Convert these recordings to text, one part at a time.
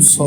100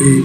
1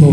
2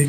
1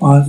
5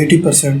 80%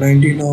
99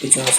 50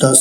10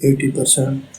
80%